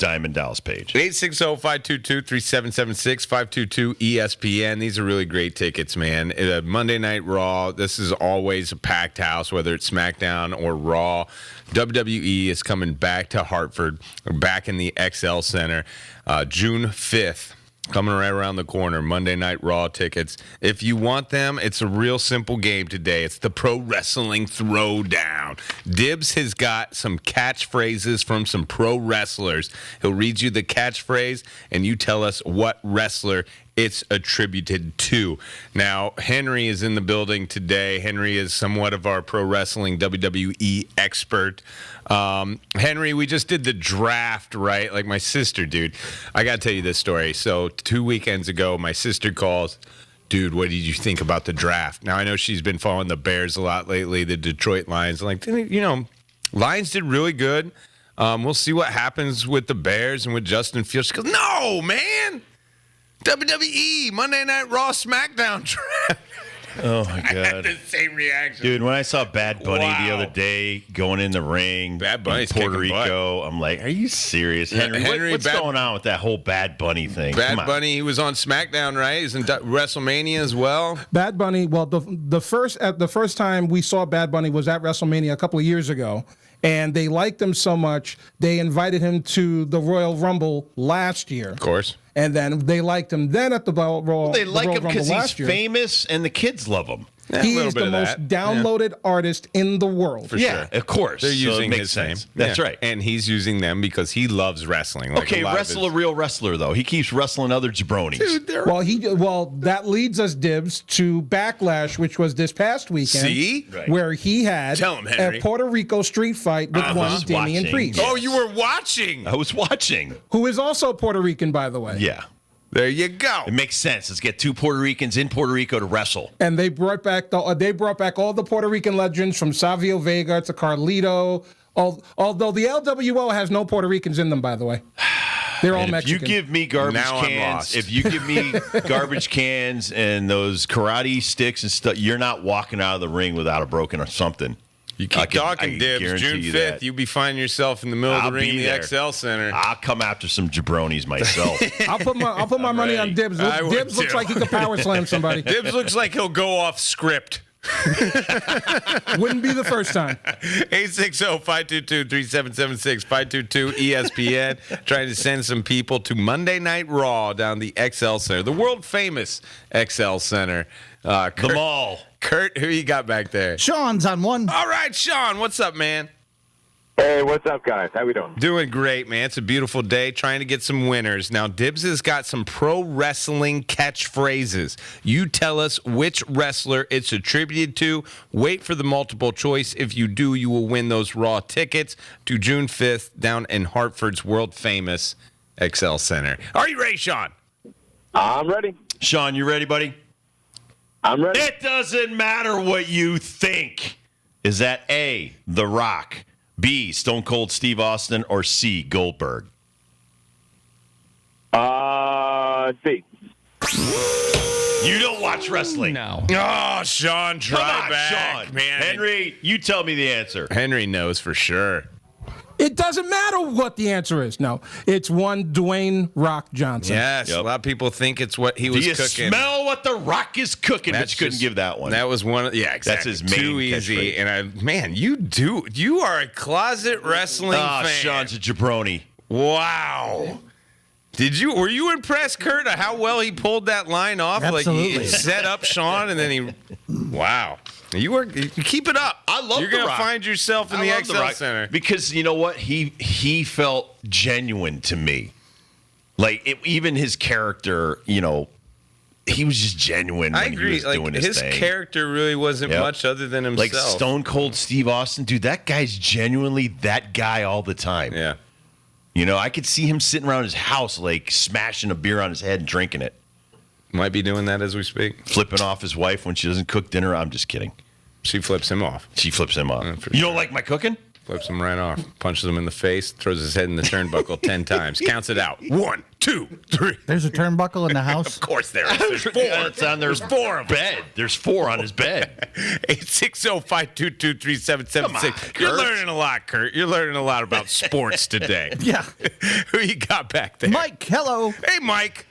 Diamond Dallas Page. 860-522-3776, 522-ESPN. These are really great tickets, man. Monday Night Raw, this is always a packed house, whether it's SmackDown or Raw. WWE is coming back to Hartford, back in the XL Center, June 5th. Coming right around the corner, Monday Night Raw tickets. If you want them, it's a real simple game today. It's the Pro Wrestling Throwdown. Dibs has got some catchphrases from some pro wrestlers. He'll read you the catchphrase, and you tell us what wrestler it's attributed to. Now, Henry is in the building today. Henry is somewhat of our pro wrestling WWE expert. Henry, we just did the draft, right? Like my sister, dude. I got to tell you this story. So 2 weekends ago, my sister calls. Dude, what did you think about the draft? Now, I know she's been following the Bears a lot lately, the Detroit Lions. Like, you know, Lions did really good. We'll see what happens with the Bears and with Justin Fields. She goes, no, man. WWE, Monday Night Raw, SmackDown draft. Oh, my God. I had the same reaction. Dude, when I saw Bad Bunny the other day going in the ring Bad Bunny's in Puerto kicking Rico, I'm like, are you serious, Henry? What's going on with that whole Bad Bunny thing? Bad Bunny, he was on SmackDown, right? He's in WrestleMania as well. Bad Bunny, well, the first time we saw Bad Bunny was at WrestleMania a couple of years ago, and they liked him so much, they invited him to the Royal Rumble last year. Of course. And then they liked him then at the Royal Rumble. They like him because he's last year. famous and the kids love him. He is the most downloaded artist in the world. For sure. Of course. They're using his name. That's right. And he's using them because he loves wrestling. Like Okay, wrestle a real wrestler, though. He keeps wrestling other jabronis. Dude, well, that leads us, Dibs, to Backlash, which was this past weekend. See? Where he had Tell him, Henry. a Puerto Rico street fight with one Damian Priest. Oh, you were watching. I was watching. Who is also Puerto Rican, by the way. Yeah. There you go. It makes sense. Let's get two Puerto Ricans in Puerto Rico to wrestle. And they brought back all the Puerto Rican legends from Savio Vega to Carlito. Although the LWO has no Puerto Ricans in them, by the way. They're all Mexican. If you give me garbage cans, garbage cans and those karate sticks and stuff, you're not walking out of the ring without a broken or something. You keep talking, Dibs. June 5th, you'll be finding yourself in the middle of the ring in the XL Center. I'll come after some jabronis myself. I'll put my money on Dibs. Dibs looks like he could power slam somebody. Dibs looks like he'll go off script. Wouldn't be the first time. 860-522-3776, 522-ESPN. Trying to send some people to Monday Night Raw down the XL Center, the world famous XL Center. The mall. Kurt, who you got back there? Sean's on one. All right, Sean, what's up, man? Hey, what's up, guys? How we doing? Doing great, man. It's a beautiful day. Trying to get some winners. Now, Dibs has got some pro wrestling catchphrases. You tell us which wrestler it's attributed to. Wait for the multiple choice. If you do, you will win those Raw tickets to June 5th down in Hartford's world famous XL Center. Are you ready, Sean? I'm ready. Sean, you ready, buddy? I'm ready. It doesn't matter what you think. Is that A, The Rock, B, Stone Cold Steve Austin, or C, Goldberg? C. You don't watch wrestling. No. Oh, Sean, try back, Sean. man. Henry, you tell me the answer. Henry knows for sure. It doesn't matter what the answer is. No, it's one Dwayne Rock Johnson. Yes, a lot of people think it's what he was cooking. Do you smell what The Rock is cooking? But you couldn't give that one. That was one of, yeah, exactly. That's his main Too easy. catchphrase. And you are a closet wrestling fan. Sean's a jabroni. Wow. Were you impressed, Kurt, at how well he pulled that line off? Absolutely. Like he set up Sean and then wow. You keep it up. I love You're The gonna Rock. find yourself in the XL Center. Because you know what? He felt genuine to me. Like even his character, you know, he was just genuine when agree. he was doing his thing. His character really wasn't much other than himself. Like Stone Cold Steve Austin, dude, that guy's genuinely that guy all the time. Yeah. You know, I could see him sitting around his house, like smashing a beer on his head and drinking it. Might be doing that as we speak. Flipping off his wife when she doesn't cook dinner. I'm just kidding. She flips him off. She flips him off. You don't like my cooking? Flips him right off. Punches him in the face. Throws his head in the turnbuckle 10 times. Counts it out. 1, 2, 3. There's a turnbuckle in the house. Of course there is. There's 4. It's on there's 4 on bed. There's 4 on his bed. 860-522-3776. You're learning a lot, Kurt. You're learning a lot about sports today. Yeah. Who you got back there? Mike, hello. Hey, Mike.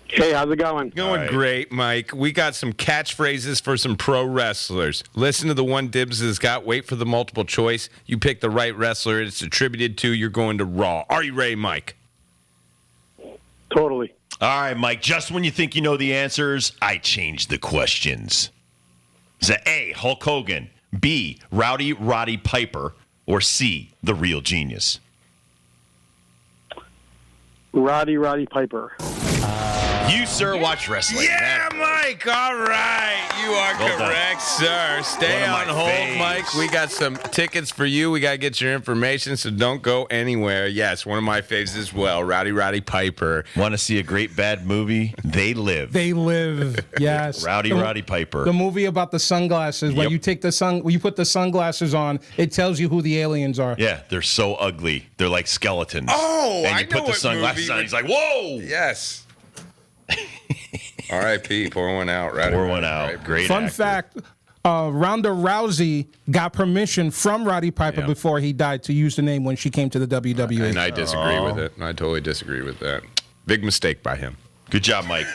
Hey, how's it going? Going great, Mike. We got some catchphrases for some pro wrestlers. Listen to the one Dibs has got. Wait for the multiple choice. You pick the right wrestler it's attributed to. You're going to Raw. Are you ready, Mike? Totally. All right, Mike. Just when you think you know the answers, I change the questions. Is that A, Hulk Hogan, B, Rowdy Roddy Piper, or C, the real genius? Roddy Piper. You, sir, watch wrestling. Yeah, Mike. All right. You are Well done. correct, sir. Stay One of on my hold, faves. Mike. We got some tickets for you. We got to get your information, so don't go anywhere. Yes, one of my faves as well, Roddy Piper. Want to see a great bad movie? They Live. They Live. Yes. Roddy Piper. The movie about the sunglasses. When Yep. you take when you put the sunglasses on, it tells you who the aliens are. Yeah, they're so ugly. They're like skeletons. Oh, and I you know put the what sunglasses movie on. we- He's like, whoa! Yes. R.I.P. Pour one out. Pour one out. Great. Fun actor. fact: Ronda Rousey got permission from Roddy Piper Yeah. before he died to use the name when she came to the WWE. And I disagree with it. I totally disagree with that. Big mistake by him. Good job, Mike.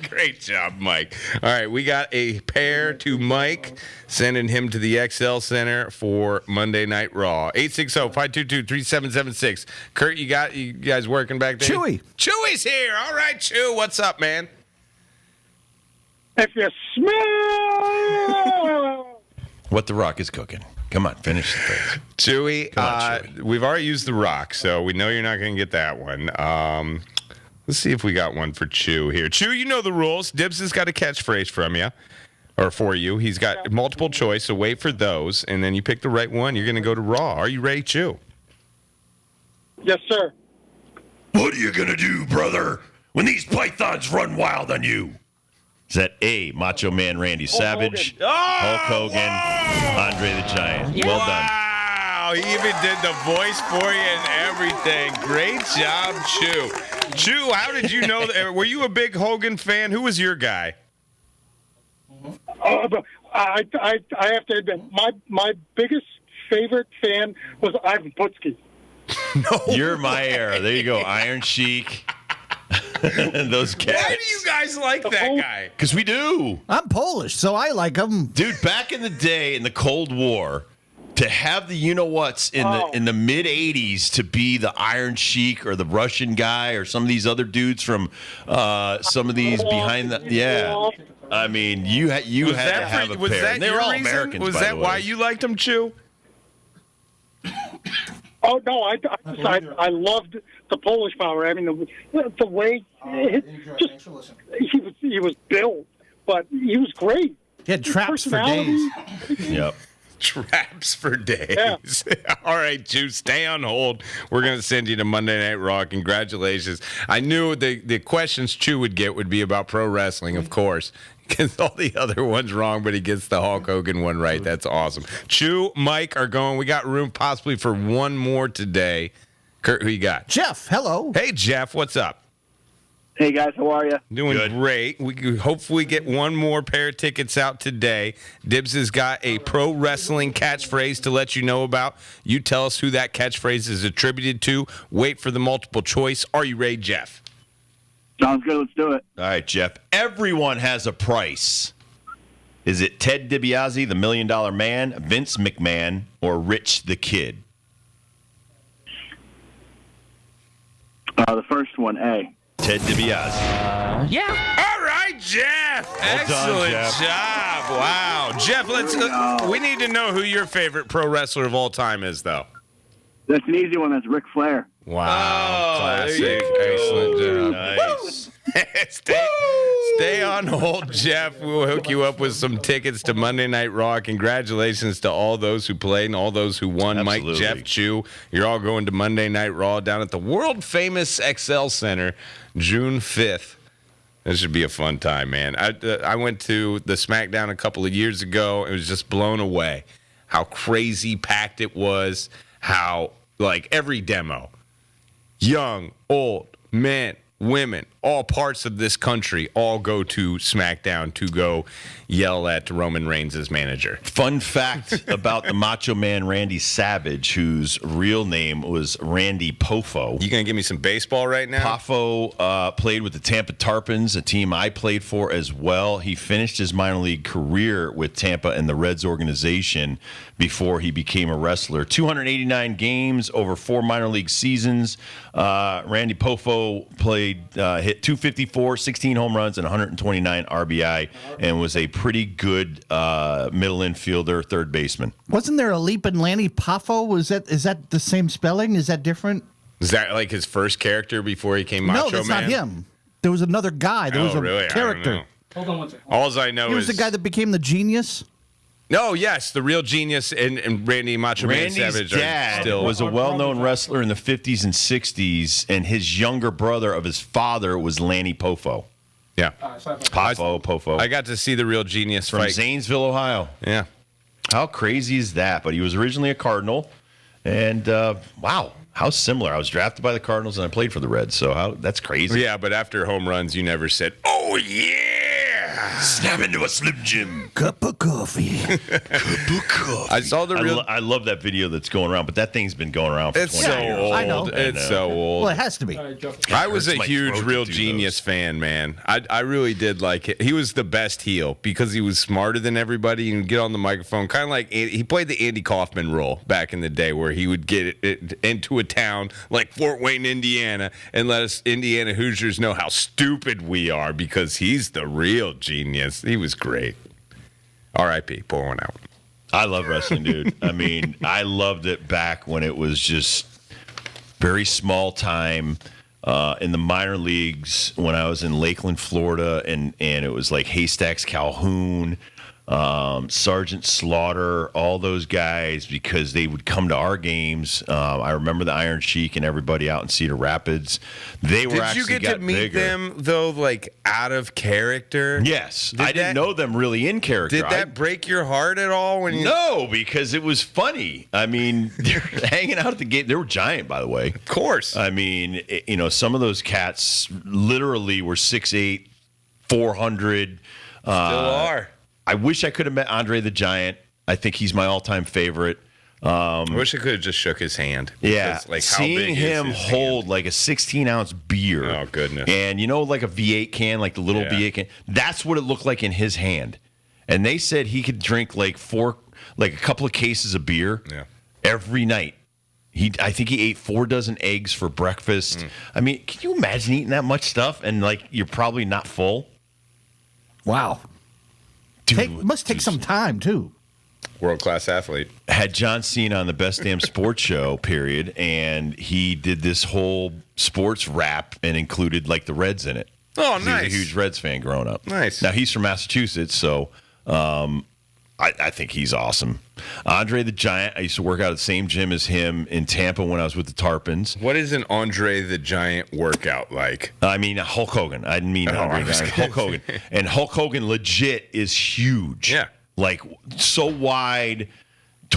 Great job, Mike. All right, we got a pair to Mike, sending him to the XL Center for Monday Night Raw. 860-522-3776. Kurt, you guys working back there? Chewy. Chewy's here. All right, Chew. What's up, man? If you smell. What the Rock is cooking. Come on, finish the phrase. Chewy, Come on, Chewy. we've already used The Rock, so we know you're not going to get that one. Let's see if we got one for Chew here. Chew, you know the rules. Dibs has got a catchphrase from you, or for you. He's got multiple choice, so wait for those, and then you pick the right one. You're going to go to Raw. Are you ready, Chew? Yes, sir. What are you gonna do, brother, when these pythons run wild on you? Is that A, Macho Man Randy Savage, Hulk Hogan, Andre the Giant? Well done. Wow, he even did the voice for you and everything. Great job, Chew. Chew, how did you know that? Were you a big Hogan fan? Who was your guy? But I have to admit, my biggest favorite fan was Ivan Putski. You're my era. There you go, Iron Sheik. Those cats. Why do you guys like that guy? Because we do. I'm Polish, so I like him. Dude, back in the day in the Cold War, to have the you-know-whats in the mid-'80s to be the Iron Sheik or the Russian guy or some of these other dudes from some of these behind the... Yeah. I mean, you had to have a was pair. that And they were your all reason? Americans, Was by that the way. why you liked him, Chew? Oh no, I loved the Polish power. I mean, the way he was built, but he was great. He had traps for days. Yep. Traps for days. All right, Chew, stay on hold. We're going to send you to Monday Night Raw. Congratulations. I knew the questions Chew would get would be about pro wrestling, of course. Gets all the other ones wrong, but he gets the Hulk Hogan one right. That's awesome. Chew, Mike are going. We got room possibly for one more today. Kurt, who you got? Jeff, hello. Hey, Jeff, what's up? Hey, guys, how are you? Doing Good. great. We could hopefully get one more pair of tickets out today. Dibs has got a pro wrestling catchphrase to let you know about. You tell us who that catchphrase is attributed to. Wait for the multiple choice. Are you ready, Jeff? Sounds good. Let's do it. All right, Jeff. Everyone has a price. Is it Ted DiBiase, the $1 Million Man, Vince McMahon, or Rich the Kid? The first one, A. Ted DiBiase. All right, Jeff. Well done, Excellent Jeff. job. Wow. Jeff, we need to know who your favorite pro wrestler of all time is, though. That's an easy one. That's Ric Flair. Wow. there you Classic. go. Excellent job. Nice. Stay on hold, Jeff. We'll hook you up with some tickets to Monday Night Raw. Congratulations to all those who played and all those who won. Absolutely. Mike, Jeff, Chew, you're all going to Monday Night Raw down at the world-famous XL Center, June 5th. This should be a fun time, man. I went to the SmackDown a couple of years ago. It was just blown away how crazy packed it was, how like every demo, young, old, men, women, all parts of this country all go to SmackDown to go yell at Roman Reigns' manager. Fun fact about the Macho Man Randy Savage, whose real name was Randy Poffo. You gonna give me some baseball right now? Poffo played with the Tampa Tarpons, a team I played for as well. He finished his minor league career with Tampa and the Reds organization before he became a wrestler. 289 games over 4 minor league seasons. Randy Poffo hit 254, 16 home runs, and 129 RBI, and was a pretty good middle infielder, third baseman. Wasn't there a leap in Lanny Poffo? Is that the same spelling? Is that different? Is that like his first character before he came Macho No, that's Man? not him. There was another guy. There was a really? character. I don't know. Hold on one second. All I know He was is the guy that became the genius. No, yes, the real genius and Randy Macho Man Randy's Savage are dad still was a well-known wrestler in the 50s and 60s, and his younger brother of his father was Lanny Poffo. yeah. Poffo. I got to see the real genius From fight. Zanesville, Ohio. Yeah. How crazy is that? But he was originally a Cardinal, and wow, how similar. I was drafted by the Cardinals, and I played for the Reds, so that's crazy. Yeah, but after home runs, you never said, "Oh yeah." Snap into a Slim Jim. Cup of coffee. I saw the real. I love that video that's going around, but that thing's been going around for It's 20 so years. old. I know. It's so old. Well, it has to be. I was a hurts my huge throat Real to do Genius those. fan, man. I really did like it. He was the best heel because he was smarter than everybody and get on the microphone. Kind of like he played the Andy Kaufman role back in the day where he would get it into a town like Fort Wayne, Indiana, and let us Indiana Hoosiers know how stupid we are because he's the real genius. He was great. R.I.P. Pour one out. I love wrestling, dude. I mean, I loved it back when it was just very small time in the minor leagues when I was in Lakeland, Florida, and it was like Haystacks Calhoun, Sergeant Slaughter, all those guys, because they would come to our games. I remember the Iron Sheik and everybody out in Cedar Rapids. They were Did actually you get got to meet bigger. them though, like out of character? Yes, Did I didn't that- know them really in character. Did that break your heart at all when you? No, because it was funny. I mean, they're hanging out at the gate. They were giant, by the way. Of course. I mean, some of those cats literally were 6'8", 400. Still are. I wish I could have met Andre the Giant. I think he's my all-time favorite. I wish I could have just shook his hand. Yeah, Because, like, how seeing big is him his hold like a 16-ounce beer. Oh, goodness. And like a V8 can, like the little Yeah. V8 can. That's what it looked like in his hand. And they said he could drink like a couple of cases of beer Yeah. every night. I think he ate 4 dozen eggs for breakfast. I mean, can you imagine eating that much stuff and like you're probably not full? Wow. Dude, Must take some time, too. World-class athlete. had John Cena on the Best Damn Sports Show, period, and he did this whole sports rap and included like the Reds in it. Oh, He nice. was a huge Reds fan growing up. Nice. Now he's from Massachusetts, so I think he's awesome. Andre the Giant. I used to work out at the same gym as him in Tampa when I was with the Tarpons. What is an Andre the Giant workout like? I mean Hulk Hogan. I didn't mean Andre I the was Giant. gonna Hulk Hogan. And Hulk Hogan legit is huge. Yeah. Like so wide.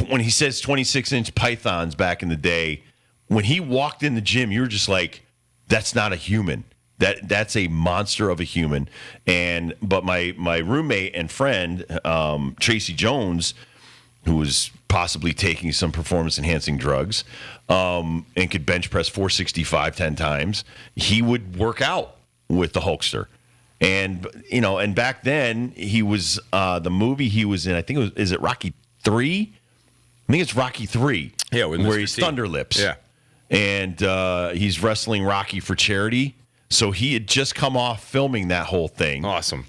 When he says 26-inch pythons back in the day, when he walked in the gym, you were just like, that's not a human. That's a monster of a human. But my roommate and friend, Tracy Jones, who was possibly taking some performance enhancing drugs, and could bench press 465 10 times, he would work out with the Hulkster. And back then he was the movie he was in, I think is it Rocky 3? I think it's Rocky 3. Yeah, with where Mr. he's T. Thunder Lips. Yeah. And he's wrestling Rocky for charity. So he had just come off filming that whole thing. Awesome.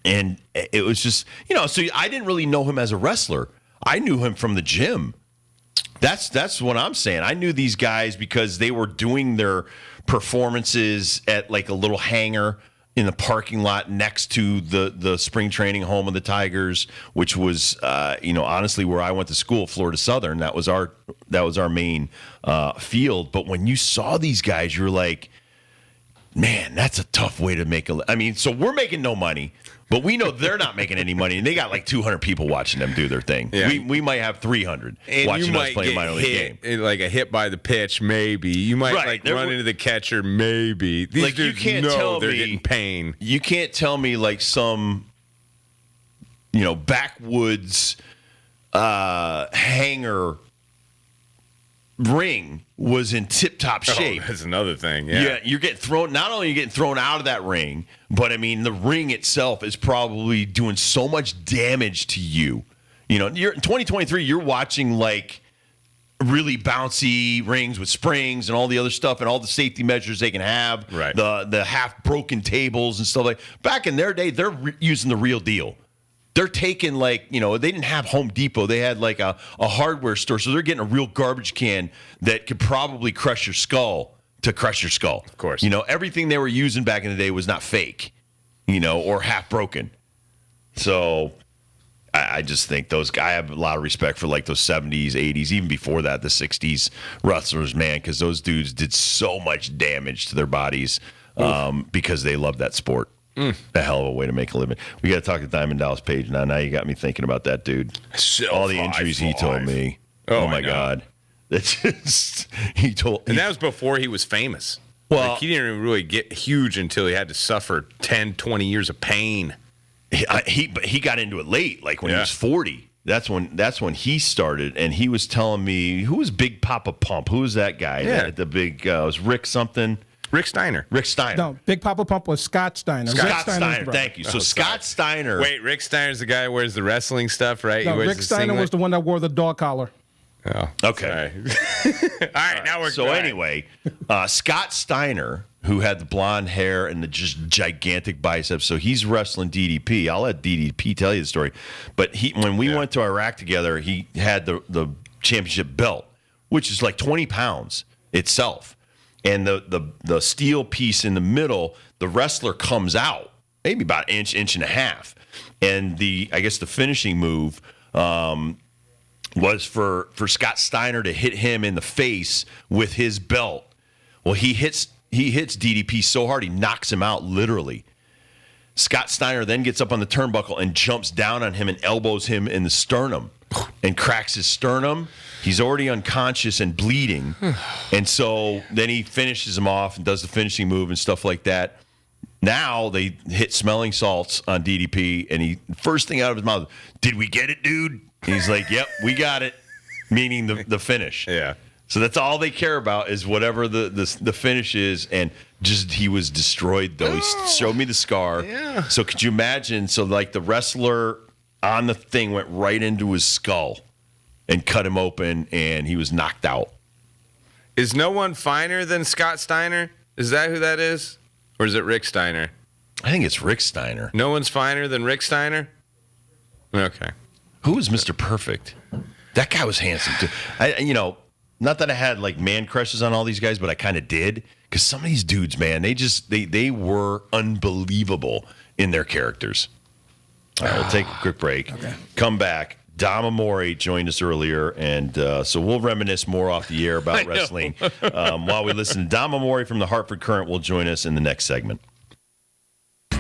And it was just, so I didn't really know him as a wrestler. I knew him from the gym. That's what I'm saying. I knew these guys because they were doing their performances at like a little hangar in the parking lot next to the spring training home of the Tigers, which was, honestly where I went to school, Florida Southern. That was our main field. But when you saw these guys, you were like, Man, that's a tough way to make I mean, so we're making no money, but we know they're not making any money, and they got like 200 people watching them do their thing. Yeah. We might have 300 And watching you us might play a get minor league game. like a hit by the pitch, maybe. You might Right. run into the catcher, maybe. These Like, you dudes can't know tell they're me- getting pain. You can't tell me like some, backwoods hanger ring was in tip-top shape. Oh, that's another thing. Yeah, you're getting thrown. Not only are you getting thrown out of that ring, but I mean the ring itself is probably doing so much damage to you. You're in 2023. You're watching like really bouncy rings with springs and all the other stuff and all the safety measures they can have. Right. The half broken tables and stuff like. Back in their day, they're using the real deal. They're taking they didn't have Home Depot. They had like a hardware store. So they're getting a real garbage can that could probably crush your skull to crush your skull. Of course. Everything they were using back in the day was not fake, or half broken. So I just think I have a lot of respect for like those 70s, 80s, even before that, the 60s wrestlers, man, because those dudes did so much damage to their bodies because they loved that sport. A hell of a way to make a living. We got to talk to Diamond Dallas Page now. Now you got me thinking about that dude. All the injuries he told me. Oh, my I know. God. That's just, he told. And that was before he was famous. Well- he didn't even really get huge until he had to suffer 10, 20 years of pain. He got into it late, like when he Yeah. was 40. That's when he started, and he was telling me, who was Big Papa Pump? Who was that guy? Yeah. The big it was Rick something. Rick Steiner. Rick Steiner. No, Big Papa Pump was Scott Steiner. Rick Scott Steiner's Steiner. brother. Thank you. So Oh, Scott Steiner. Wait, Rick Steiner's the guy who wears the wrestling stuff, right? No, he wears Rick the Steiner singlet? was the one that wore the dog collar. Oh, Okay. sorry. All right, now we're So good. anyway, Scott Steiner, who had the blonde hair and the just gigantic biceps, so he's wrestling DDP. I'll let DDP tell you the story. But when we went to Iraq together, he had the championship belt, which is like 20 pounds itself. And the steel piece in the middle, the wrestler comes out maybe about an inch and a half. And I guess the finishing move was for Scott Steiner to hit him in the face with his belt. Well, he hits DDP so hard he knocks him out literally. Scott Steiner then gets up on the turnbuckle and jumps down on him and elbows him in the sternum and cracks his sternum. He's already unconscious and bleeding. And so then he finishes him off and does the finishing move and stuff like that. Now they hit smelling salts on DDP, and first thing out of his mouth, "Did we get it, dude?" And he's like, "Yep, we got it," meaning the finish. Yeah. So that's all they care about is whatever the finish is, and just he was destroyed though. He showed me the scar. Yeah. So could you imagine? So like the wrestler on the thing went right into his skull and cut him open, and he was knocked out. Is no one finer than Scott Steiner? Is that who that is? Or is it Rick Steiner? I think it's Rick Steiner. No one's finer than Rick Steiner? Okay. Who was Mr. Perfect? That guy was handsome too. Not that I had like man crushes on all these guys, but I kind of did, because some of these dudes, man, they were unbelievable in their characters. All right, we'll take a quick break. Okay. Come back. Dom Amore joined us earlier, and so we'll reminisce more off the air about wrestling while we listen. Dom Amore from the Hartford Current will join us in the next segment.